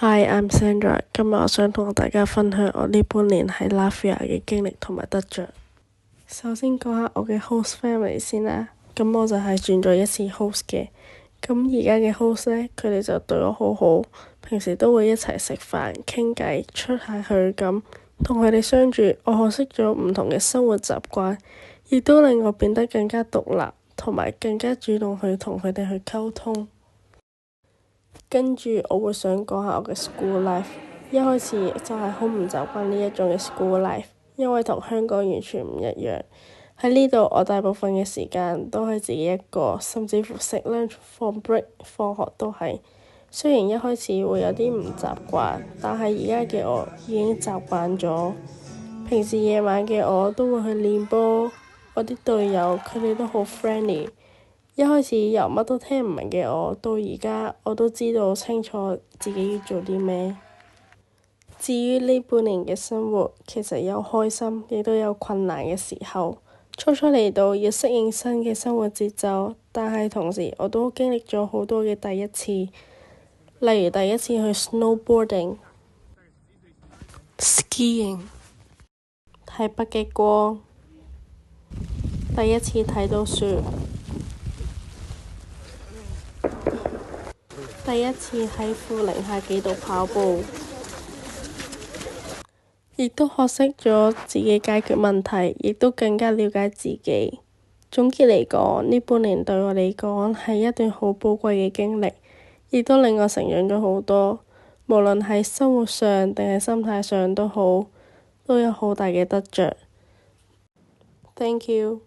Hi, I'm Sandra。今日我想同大家分享我呢半年喺拉脫維亞嘅經歷同埋得着。首先講下我嘅 host family 先啦。咁我就係轉咗一次 host 嘅。咁而家嘅 host 呢，佢哋就對我好好，平時都會一齊食飯、傾偈、出下去咁。同佢哋相處，我學識咗唔同嘅生活習慣，亦都令我變得更加獨立，同埋更加主動去同佢哋去溝通。跟住我會想講下我嘅 school life。一開始就係好唔習慣呢一種嘅 school life，因為同香港完全唔一樣。喺呢度我大部分嘅時間都係自己一個，甚至乎食 lunch 放 break 放學都係。雖然一開始會有啲唔習慣，但係而家嘅我已經習慣咗。平時夜晚嘅我都會去練波，我啲隊友佢哋都好 friendly。一開始由乜都聽唔明嘅我，到而家我都知道清楚自己要做啲咩。至於呢半年嘅生活，其實有開心，亦都有困難嘅時候。初初嚟到要適應新嘅生活節奏，但係同時我都經歷咗好多嘅第一次，例如第一次去 snowboarding、skiing、睇北極光、第一次睇到雪、第一次喺負零下幾度跑步，亦都學識咗自己解決問題，亦都更加了解自己。總結嚟講，呢半年對我嚟講係一段好寶貴嘅經歷，亦都令我成長咗好多。無論係生活上定係心態上都好，都有好大嘅得着。Thank you。